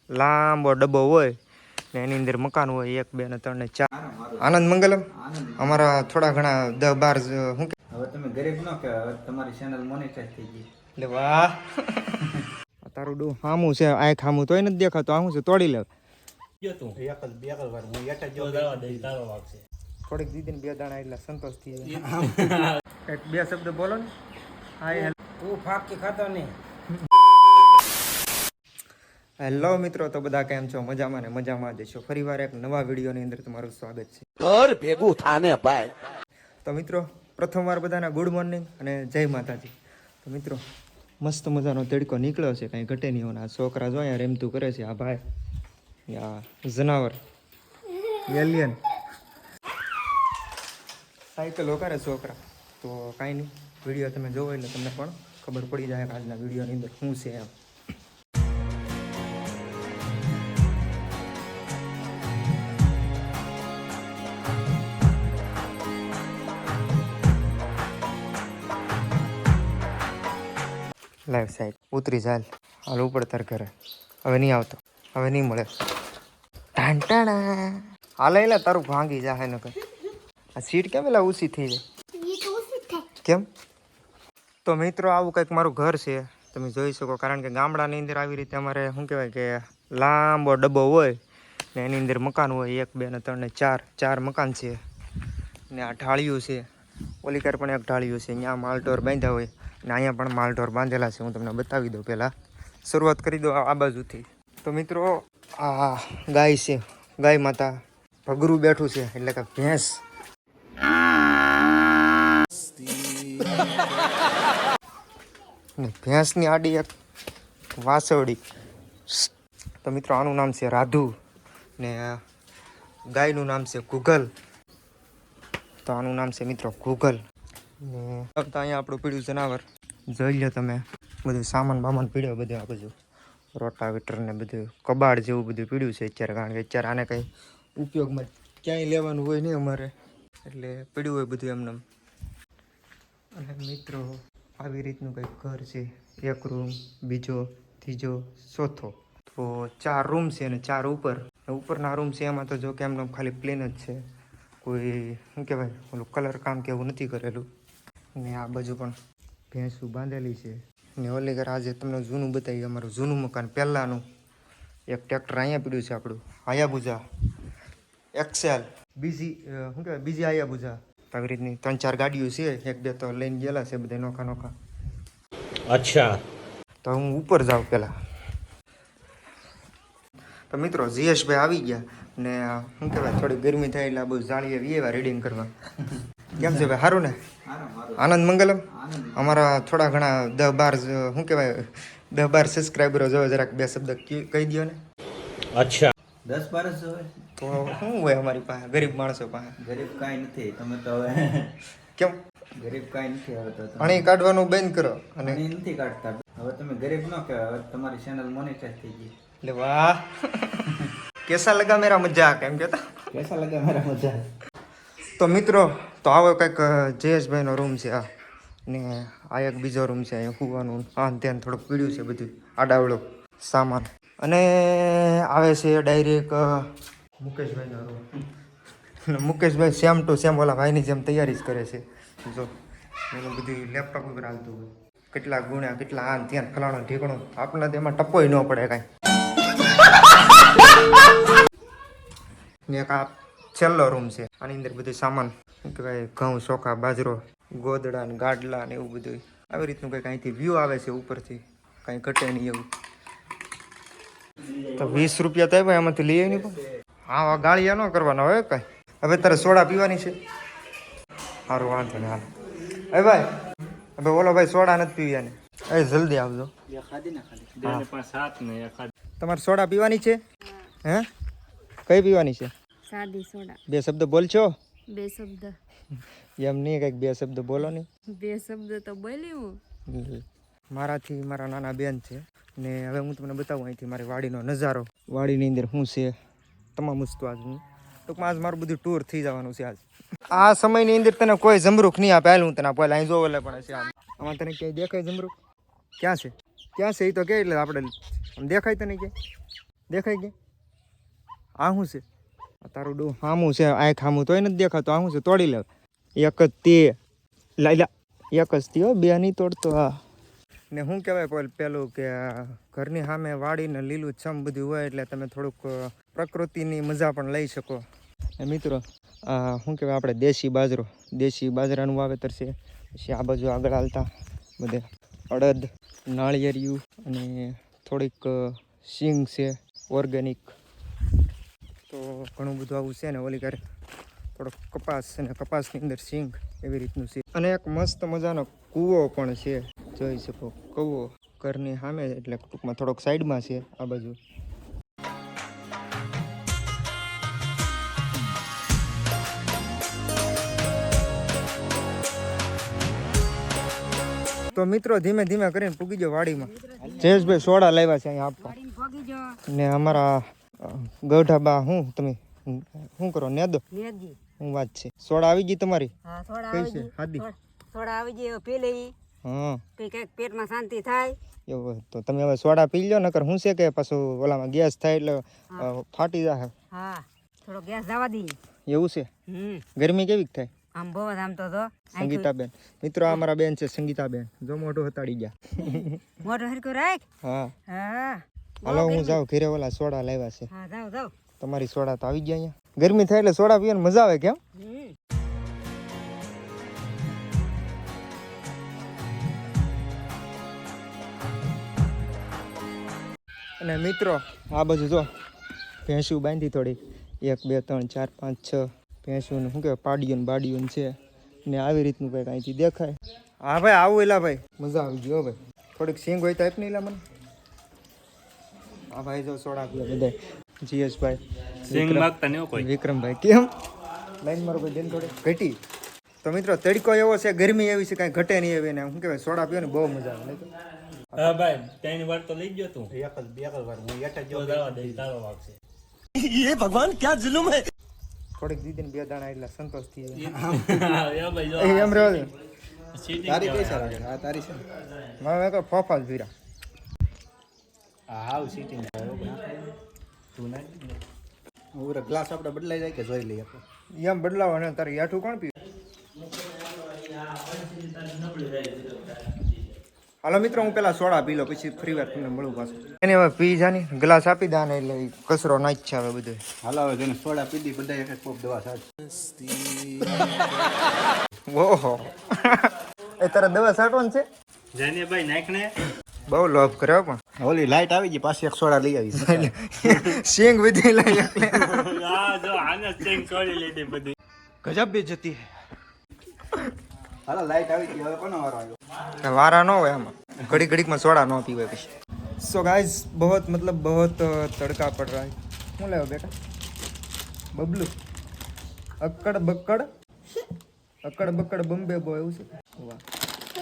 લાંબો ડબ્બો હોય ને એની અંદર મકાન હોય 1 2 ને 3 ને 4 આનંદ મંગલમ અમારા થોડા ઘણા 10 12 હું હવે તમે ગરીબ ન કહેવાય, તમારી ચેનલ મોનેટાઈઝ થઈ ગઈ. એટલે વાહ તારું ડો હામું છે, આ ખામું તોય નથી દેખાતો. આ શું છે? તોડી લે. થોડીક દીદી ને 2 દાણા એટલે સંતોષ થઈ જાય. એક 2 શબ્દ બોલો ને. હાય તું ફાકી ખાતો નહીં. હેલો મિત્રો, તો બધા કેમ છો? મજામાં ને મજામાં જ છો. ફરીવાર એક નવા વિડીયોની અંદર તમારું સ્વાગત છે. ઘર ભેગું થાને ભાઈ. તો મિત્રો, પ્રથમવાર બધાના ગુડ મોર્નિંગ અને જય માતાજી. તો મિત્રો, મસ્ત મજાનો તડકો નીકળ્યો છે, કાંઈ ઘટે નહીં. આ છોકરા જો અહીંયા રેમતું કરે છે. આ ભાઈ, આ જનાવર એલિયન સાયકલ કરે છોકરા. તો કાંઈ નહીં, વિડીયો તમે જોવો એટલે તમને પણ ખબર પડી જાય કે આજના વિડીયોની અંદર શું છે એમ. લાઈફ સાઈડ ઉતરી જાય. હાલ ઉપર તાર ઘરે હવે નહીં આવતો, હવે નહીં મળે. ટાંટાણા હાલે એટલે તારું ભાંગી જાય ન કર. આ સીટ કેમ એટલે ઊંચી થઈ જાય કેમ? તો મિત્રો, આવું કંઈક મારું ઘર છે, તમે જોઈ શકો. કારણ કે ગામડાની અંદર આવી રીતે અમારે શું કહેવાય કે લાંબો ડબ્બો હોય ને એની અંદર મકાન હોય 1 2 ને 3 ને 4 મકાન છે. ને આ ઢાળિયું છે, ઓલી કાર પણ એક ઢાળિયું છે. અહીંયા માલઢોર બાંધ્યા હોય ને અહીંયા પણ માલઢોર બાંધેલા છે. હું તમને બતાવી દઉં. પહેલાં શરૂઆત કરી દઉં આ બાજુથી. તો મિત્રો, આ ગાય છે, ગાય માતા ભગરું બેઠું છે એટલે કે ભેંસ. ને ભેંસની આડી એક વાસવડી. તો મિત્રો, આનું નામ છે રાધુ ને ગાયનું નામ છે ગુગલ. તો આનું નામ છે મિત્રો ગુગલ. ને અહીંયા આપણું પીળ્યું જનાવર જોઈ લો તમે. બધું સામાન બામાન પીડ્યો બધું. આ બધું રોટાવેટર ને બધું કબાડ જેવું બધું પીડ્યું છે અત્યારે. કારણ કે અત્યારે આને કંઈ ઉપયોગમાં ક્યાંય લેવાનું હોય નહીં અમારે, એટલે પીડ્યું હોય બધું એમને. અને મિત્રો, આવી રીતનું કંઈક ઘર છે. 1 રૂમ, બીજો, ત્રીજો, ચોથો. તો 4 રૂમ છે અને 4 ઉપર. ઉપરના રૂમ છે એમાં તો જો કે એમને ખાલી પ્લેન જ છે, કોઈ શું કહેવાય ઓલું કલર કામ કે એવું નથી કરેલું. ને આ બાજુ પણ ભેંસું બાંધેલી છે. ને ઓલી ઘર આજે તમને જૂનું બતાવી, અમારું જૂનું મકાન પહેલાંનું. એક ટ્રેક્ટર અહીંયા પીડ્યું છે આપણું હાયાબુઝા એક્સેલ. બીજી શું કહેવાય બીજી હાયાબુઝા. આવી રીતની 3 4 ગાડીઓ છે. 1 2 તો લઈને ગયેલા છે બધા નોખા નોખા. અચ્છા, તો હું ઉપર જાઉં પહેલાં. તો મિત્રો, જીએસભાઈ આવી ગયા ને શું કહેવાય થોડી ગરમી થાય એટલે આ બધું જાળીએ એવા રીડિંગ કરવા. કેમ છે ભાઈ? સારું ને? આનંદ મંગલમ અમારા થોડા ઘણા 10 12 શું કહેવાય 10 12 સબસ્ક્રાઈબરો જોવે. જરાક 2 શબ્દ કહી દો ને. અચ્છા, 10 12 હોય તો શું હોય અમારી પાસે, ગરીબ માણસો પાસે? ગરીબ કાંઈ નથી. તમે તો હવે કેમ ગરીબ કાંઈ નથી. હવે તો પાણી કાઢવાનું બંધ કરો. અને પાણી નથી કાઢતા. હવે તમે ગરીબ ન કહેવાય, હવે તમારી ચેનલ મોનેટાઈઝ થઈ ગઈ. એટલે વાહ કેસા લગા મેરા મજાક એમ કહેતા. પૈસા લગા મારા મજા. તો મિત્રો, તો આવો કંઈક જયેશભાઈનો રૂમ છે. આ ને આ એક બીજો રૂમ છે. અહીંયા કૂવાનું ધ્યાન થોડુંક પીડ્યું છે બધું આડાવડો સામાન. અને આવે છે ડાયરેક્ટ મુકેશભાઈનો room. Mukeshbhai same to same ઓલા ભાઈની જેમ તૈયારી જ કરે છે. જો એનું બધું લેપટોપ ઉપર હાલતું હોય, કેટલા ગુણ્યા કેટલા આ ત્યાં ફલાણો ઢીકણો. આપણને તેમાં ટપોય ન પડે કાંઈ. ને એક આ છેલ્લો રૂમ છે. આની અંદર બધું સામાન શું કહેવાય ઘઉં ચોખા બાજરો ગોદડા ને ગાડલા ને એવું બધું. આવી રીતનું કંઈક અહીંથી વ્યૂ આવે છે ઉપરથી, કાંઈ ઘટે નહીં એવું. તો 20 રૂપિયા થાય ભાઈ, એમાંથી લઈએ નહીં પણ. હા, ગાળિયા ન કરવાના હોય કાંઈ. હવે તારે સોડા પીવાની છે? સારું, વાંધો ને હાલ. હવે ભાઈ, હવે ઓલો ભાઈ સોડા નથી પીવ્યા ને. એ જલ્દી આવજો. તમારે સોડા પીવાની છે? હે, કઈ પીવાની છે? સાદી સોડા. 2 શબ્દ બોલશો? 2 શબ્દ એમ નહીં, કંઈક 2 શબ્દ બોલો ને. 2 શબ્દ તો બોલી હું. મારાથી મારા નાના બેન છે ને હવે હું તમને બતાવું અહીંથી મારી વાડીનો નજારો. વાડીની અંદર શું છે તમામ વસ્તુ આજ હું ટૂંકમાં આજ મારું બધું ટૂર થઈ જવાનું છે. આજ આ સમયની અંદર તને કોઈ જમરૂખ નહીં આપે. હું તને પહેલાં અહીં જોવો એટલે પણ છે. આમાં તને ક્યાંય દેખાય જમરૂખ? ક્યાં છે? ક્યાં છે એ તો કે એટલે આપણે આમ દેખાય તને ક્યાંય? દેખાય કે આ શું છે આ તારું ડો હામું છે આ ખામું તોય નથી દેખાતો આ શું છે તોડી લે એક જ તે લાઈલા એક જ તે બે નહીં તોડતો હા ને શું કહેવાય પેલું કે ઘરની સામે વાડીને લીલું છમ બધું હોય એટલે તમે થોડુંક પ્રકૃતિની મજા પણ લઈ શકો મિત્રો શું કહેવાય આપણે દેશી બાજરાનું વાવેતર છે પછી આ બાજુ આગળ હાલતા બધે અડદ નાળિયેરિયું અને થોડીક સિંગ છે ઓર્ગેનિક તો ઘણું બધું આવું છે ને ઓલી કરે થોડોક કપાસ અને કપાસની અંદર સિંગ એવી રીતનું છે અને એક મસ્ત મજાનો કૂવો પણ છે જોઈ શકો કૂવો ઘરની સામે એટલે ટૂંકમાં થોડોક સાઈડમાં છે આ બાજુ તો મિત્રો ધીમે ધીમે કરીને પૂગી જાઓ વાડીમાં જયેશભાઈ સોડા લાવ્યા છે અહીંયા આપવા ને અમારા ગૌઢાબા હું તમે શું કરો નેદો હું વાત છે સોડા આવી ગઈ તમારી કઈ છે હાદી સોડા આવી ગઈ પી લઈ હા કઈક પેટમાં શાંતિ થાય એવું તો તમે હવે સોડા પી લો નકર શું છે કે પાછું ઓલામાં ગેસ થાય એટલે ફાટી જાય હા થોડો ગેસ જવા દી એવું છે ગરમી કેવી થાય આમ બહુ આમ તો સંગીતાબેન મિત્રો આ અમારા બેન છે સંગીતાબેન જો મોઢું હતાડી ગયા મોટો હરકું રાખ હા હા હાલો હું જાઉં ઘરે ઓલા સોડા લાવ્યા છે હા જાવ જાવ તમારી સોડા તો આવી ગયા અહીંયા ગરમી થાય એટલે સોડા પીવાની મજા આવે કેમ અને મિત્રો આ બાજુ જો ભેંસું બાંધી થોડી 1 2 3 4 5 6 ભેંસું શું કહેવાય પાડીયું ને બાડીયું છે ને આવી રીતનું કંઈક અહીંથી દેખાય હા ભાઈ આવું એલા ભાઈ મજા આવી ગયો ભાઈ થોડીક સિંગ હોય તો આપ નહીં મને હા ભાઈ જો સોડા પીએ બધા જીએસભાઈ વિક્રમભાઈ કેમ લાઈન મારો કોઈ દિન થોડી ઘટી તો મિત્રો તડકો એવો છે ગરમી એવી છે કાંઈ ઘટે નહીં એવી ને શું કહેવાય સોડા પીઓ ને બહુ મજા આવે નહીં હા ભાઈ ત્રણ વાર તો લઈ ગયો તું એક જ બે વાર હું એક જ દવા દઈ તારો વાગશે ये भगवान क्या जुल्म है થોડીક દીદી બે દાણા એટલે સંતોષ થઈ યા ભાઈ જો એમ રહ્યો છે તારી કઈ સારા છે આ તારી છે મારે તો ફોફા જ પીરા હાવ સીટિંગ તું ના ઓરે ગ્લાસ આપણે બદલાઈ જાય કે જોઈ લઈએ આપણે એમ બદલાવો ને તારે યાઠું કોણ પીવે હાલો મિત્રો હું પેલા સોડા પી લો પછી ફ્રી વાર તમને મળું પાછું એને હવે પી જાની ગ્લાસ આપી દા ને એટલે કચરો નાખ છે હવે બધું હાલો હવે તેને સોડા પીધી બધા એક એક કોપ દવા સાચ ઓહો એ તારે દવા છાંટવાની છે જાને ભાઈ નાખ ને બહુ લોભ કર્યો પણ ઓલી લાઈટ આવી ગઈ પાછી એક સોડા લઈ આવી સિંગ વિધિ લઈ એટલે આ જો આને સ્ટિંગ છોડી લીધી બધી ગજબ બે જતી હાલો લાઈટ આવી ગઈ હવે કોનો વારો આવ્યો વારા ન હોય આમાં ઘડી ઘડીકમાં સોડા ન પીવાય પછી સો ગાઈઝ બહોત મતલબ બહોત તડકા પડ રહા है શું લેવો બેટા બબલુ અક્કડ બક્કડ બંબે બો એવું છે વાહ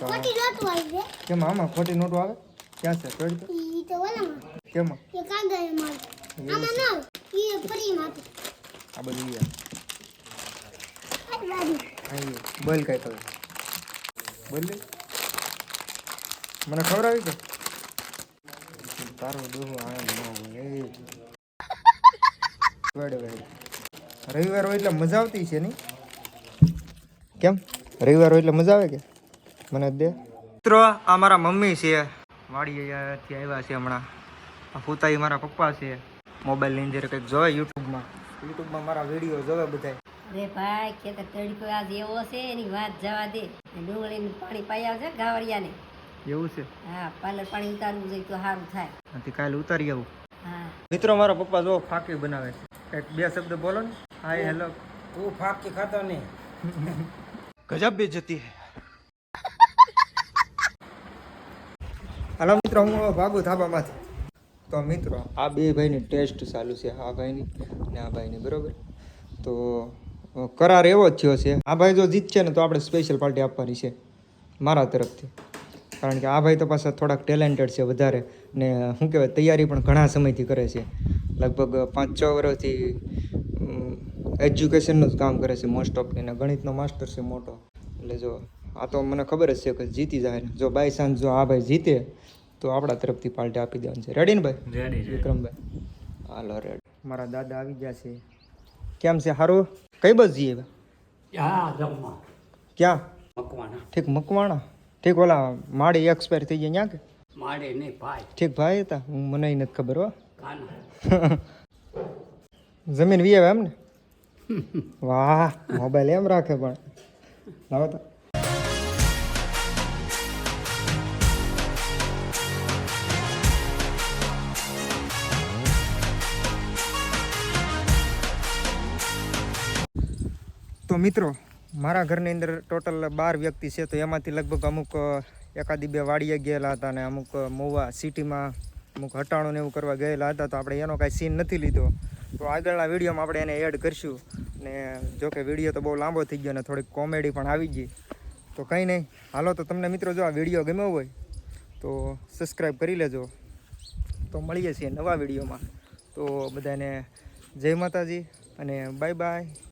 ખોટી નોટો આવી છે કેમ આમાં ખોટી નોટો આવે ક્યાં છે કઈ તો ઈ તો ઓલામાં કેમાં એ કાગળમાં આમાં ના ઈ ફરીમાં આ બધું આ વાડી અહીં બોલ કઈ તો બોલ લે મને ખબર આવી કે તારો દોહો આ નો વેડે રવિવાર હોય એટલે મજા આવતી છે નહીં કેમ રવિવાર હોય એટલે મજા આવે કે મને દે મિત્રો આ મારા મમ્મી છે વાડીથી આવ્યા છે હમણાં આ ફૂતાઈ મારા પપ્પા છે મોબાઈલ ની અંદર કંઈક જોવે યુટ્યુબમાં મારા વિડીયો જોવે બધા અરે ભાઈ ખેતર તડકો આજ એવો છે એની વાત જવા દે ડુંગળીનું પાણી પાઈ આવશે ગાવરિયાને એવું છે હા પાર્લર પાણી ઉતારવું જોઈએ તો સારું થાય આથી કાલે ઉતારી આવું હા મિત્રો મારા પપ્પા જો ફાકી બનાવે છે એક બે શબ્દ બોલો ને હાય હેલો तू फाक के खाता नहीं ગજબ બે જતી હાલો મિત્રો હું હવે ભાગું ધાબામાંથી તો મિત્રો આ બે ભાઈની ટેસ્ટ ચાલુ છે આ ભાઈની ને આ ભાઈની બરોબર તો કરાર એવો જ થયો છે આ ભાઈ જો જીતશે ને તો આપણે સ્પેશિયલ પાર્ટી આપવાની છે મારા તરફથી કારણ કે આ ભાઈ તો પાછા થોડાક ટેલેન્ટેડ છે વધારે ને શું કહેવાય તૈયારી પણ ઘણા સમયથી કરે છે લગભગ 5-6 વર્ષથી એજ્યુકેશનનું જ કામ કરે છે મોસ્ટ ઓફ એને ગણિતનો માસ્ટર છે મોટો એટલે જો આ તો મને ખબર જ છે કે જીતી જાય જો બાય ચાન્સ જો આ ભાઈ જીતે તો આપણા તરફથી પાર્ટી આપી દેવાની છે રેડી ને ભાઈ રેડી વિક્રમભાઈ હાલો રેડ મારા દાદા આવી ગયા છે કેમ છે સારું કઈ બસ જઈએ ક્યાં ઠીક મકવાણા ઠીક ઓલા માડી એક્સપાયર થઈ ગયા ક્યાં કે માડે નહીં ભાઈ ઠીક ભાઈ હતા હું મને નથી ખબર હો જમીન વી આવે એમ ને વાહ મોબાઈલ એમ રાખે પણ લાવો તો તો મિત્રો મારા ઘરની અંદર ટોટલ 12 વ્યક્તિ છે તો એમાંથી લગભગ અમુક એકાદી બે વાડીએ ગયેલા હતા અને અમુક મોવા સિટીમાં અમુક હટાણું ને એવું કરવા ગયેલા હતા તો આપણે એનો કાંઈ સીન નથી લીધો તો આગળના વિડીયોમાં આપણે એને એડ કરીશું ને જો કે વિડીયો તો બહુ લાંબો થઈ ગયો ને થોડીક કોમેડી પણ આવી ગઈ તો કંઈ નહીં હાલો તો તમને મિત્રો જો આ વિડીયો ગમ્યો હોય તો સબસ્ક્રાઈબ કરી લેજો તો મળીએ છીએ નવા વિડીયોમાં તો બધાને જય માતાજી અને બાય બાય